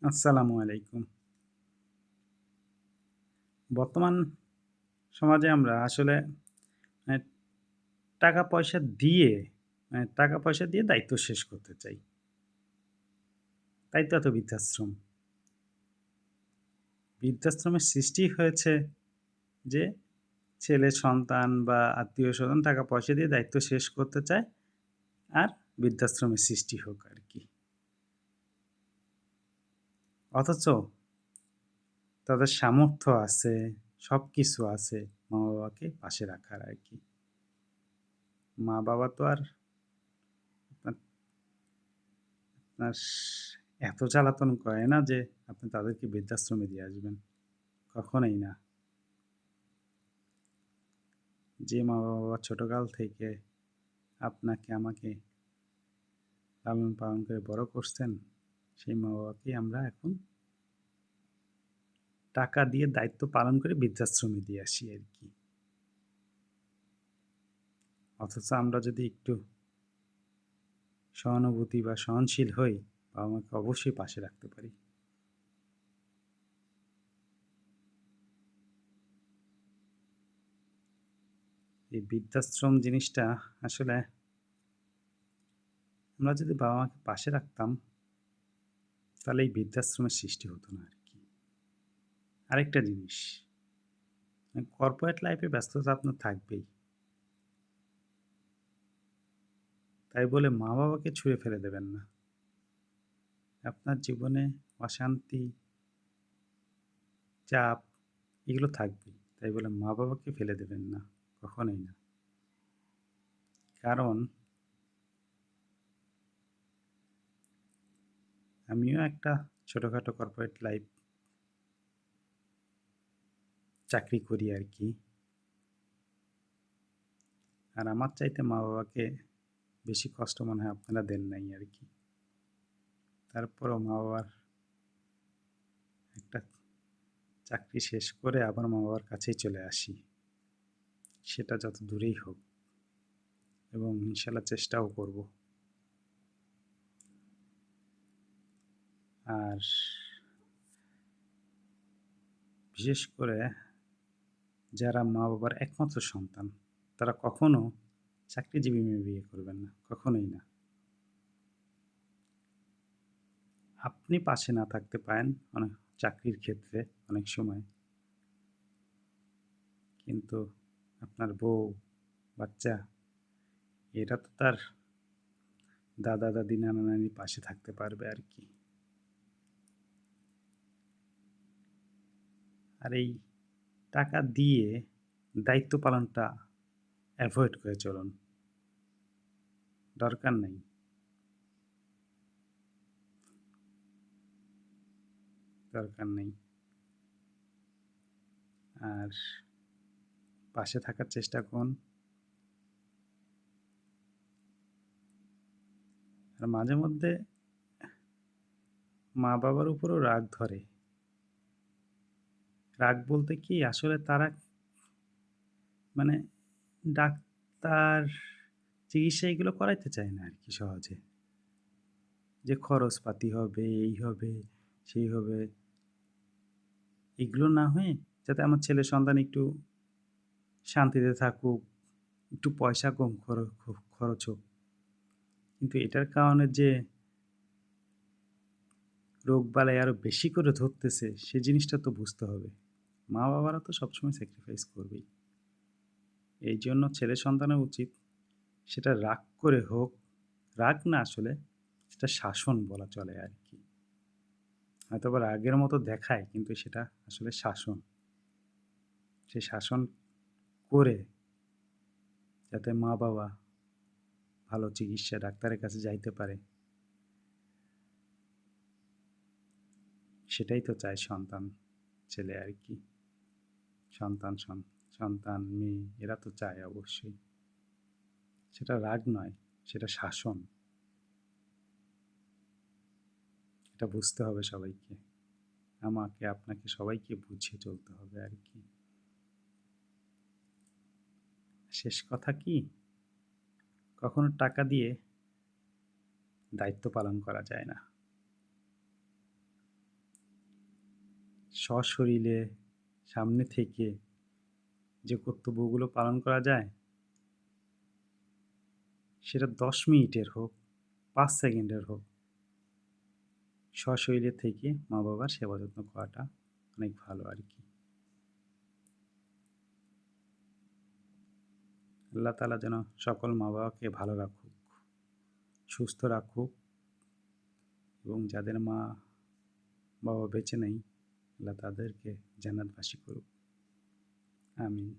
আসসালামু আলাইকুম। বর্তমান সমাজে আমরা আসলে মানে টাকা-পয়সা দিয়ে টাকা-পয়সা দিয়ে দায়িত্ব শেষ করতে চাই। তাই তো এত বৃদ্ধাশ্রম। বৃদ্ধাশ্রমের সৃষ্টি হয়েছে যে ছেলে সন্তান বা আত্মীয়স্বজন টাকা-পয়সা দিয়ে দায়িত্ব শেষ করতে চায়, আর বৃদ্ধাশ্রমের সৃষ্টি হোক আরকি। অথচ তাদের সামর্থ্য আছে, সবকিছু আছে মা-বাবাকে পাশে রাখার আরকি। মা-বাবা তো আর আপনার আপনার এত জ্বালাতন করে না যে আপনি তাদেরকে বৃদ্ধাশ্রমে দিয়ে আসবেন। কখনোই না। যে মা-বাবা ছোটকাল থেকে আপনাকে আমাকে লালন-পালন করে বড় করছেন, সেই মা-বাবাকেই আমরা এখন টাকা দিয়ে দায়িত্ব পালন করে বৃদ্ধাশ্রমে দিয়ে আসি আরকি। অথচ আমরা যদি একটু সহানুভূতি বা সহনশীল হই, বাবা-মাকে অবশ্যই পাশে রাখতে পারি। এই বৃদ্ধাশ্রম জিনিসটা আসলে আমরা যদি বাবা-মাকে পাশে রাখতাম, তাহলে এই বৃদ্ধাশ্রমের সৃষ্টি হতো না আরকি। আরেকটা জিনিস, কর্পোরেট লাইফে ব্যস্ততা আপনার থাকবেই। তাই বলে মা-বাবাকে ছুঁড়ে ফেলে দেবেন না। আপনার জীবনে অশান্তি, চাপ এগুলো থাকবেই। তাই বলে মা-বাবাকে ফেলে দেবেন না। কখনোই না। কারণ আমিও একটা ছোটখাটো কর্পোরেট লাইফ চাকরি করি আরকি। আর আমার চাইতে মা-বাবাকে বেশি কষ্ট মনে হয় আপনারা দেন নাই আরকি। তারপরেও মা-বাবার একটা চাকরি শেষ করে আবার মা-বাবার কাছেই চলে আসি। সেটা যত দূরেই হোক এবং ইনশাআল্লাহ চেষ্টাও করব। আর বিশেষ করে যারা মা-বাবার একমাত্র সন্তান, তারা কখনো চাকরিজীবী মেয়ে বিয়ে করবেন না। কখনোই না। আপনি পাশে না থাকতে পারেন অনেক চাকরির ক্ষেত্রে অনেক সময়। কিন্তু আপনার বউ, বাচ্চা এরা তো তার দাদা-দাদি, নানা-নানির পাশে থাকতে পারবে আরকি। আর এই টাকা দিয়ে দায়িত্ব পালনটা এভয়েড করে চলুন। দরকার নাই। দরকার নেই। আর পাশে থাকার চেষ্টা করুন। আর মাঝে মধ্যে মা-বাবার উপরেও রাগ ধরে। রাগ বলতে কি আসলে তারা মানে ডাক্তার, চিকিৎসা এগুলো করাইতে চায় না আরকি সহজে। যে খরচপাতি হবে, এই হবে, সেই হবে। এগুলো না হয়ে যাতে আমার ছেলে সন্তান একটু শান্তিতে থাকুক, একটু পয়সা কম খরচ হোক। কিন্তু এটার কারণে যে রোগবালাই আরো বেশি করে ধরতেছে, সে জিনিসটা তো বুঝতে হবে। মা-বাবারা তো সবসময় স্যাক্রিফাইস করবেই। এইজন্য ছেলে সন্তানের উচিত সেটা রাগ করে হোক, রাগ না আসলে সেটা শাসন বলা চলে আরকি। হয়তোবা রাগের মতো দেখায় কিন্তু সেটা আসলে শাসন। সে শাসন করে যাতে মা-বাবা ভালো চিকিৎসা ডাক্তারের কাছে যাইতে পারে, সেটাই তো চায় সন্তান, ছেলে আরকি। সন্তান সন্তান, মেয়ে এরা তো চায় অবশ্যই। সেটা রাগ নয়, সেটা শাসন। এটা বুঝতে হবে সবাইকে। আমাকে, আপনাকে সবাইকে বুঝিয়ে চলতে হবে আরকি। শেষ কথা কি? কখনো টাকা দিয়ে দায়িত্ব পালন করা যায় না। সশরীরে সামনে থেকে যে কর্তব্যগুলো পালন করা যায়, সেটা ১০ মিনিটের হোক, ৫ সেকেন্ডের হোক, সশরীরে থেকে মা-বাবার সেবা যত্ন করাটা অনেক ভালো আরকি। আল্লাহ তাআলা যেন সকল মা-বাবাকে ভালো রাখুক, সুস্থ রাখুক এবং যাদের মা-বাবা বেঁচে নেই, আল্লাহ তাদেরকে জান্নাতবাসী করুক। আমিন।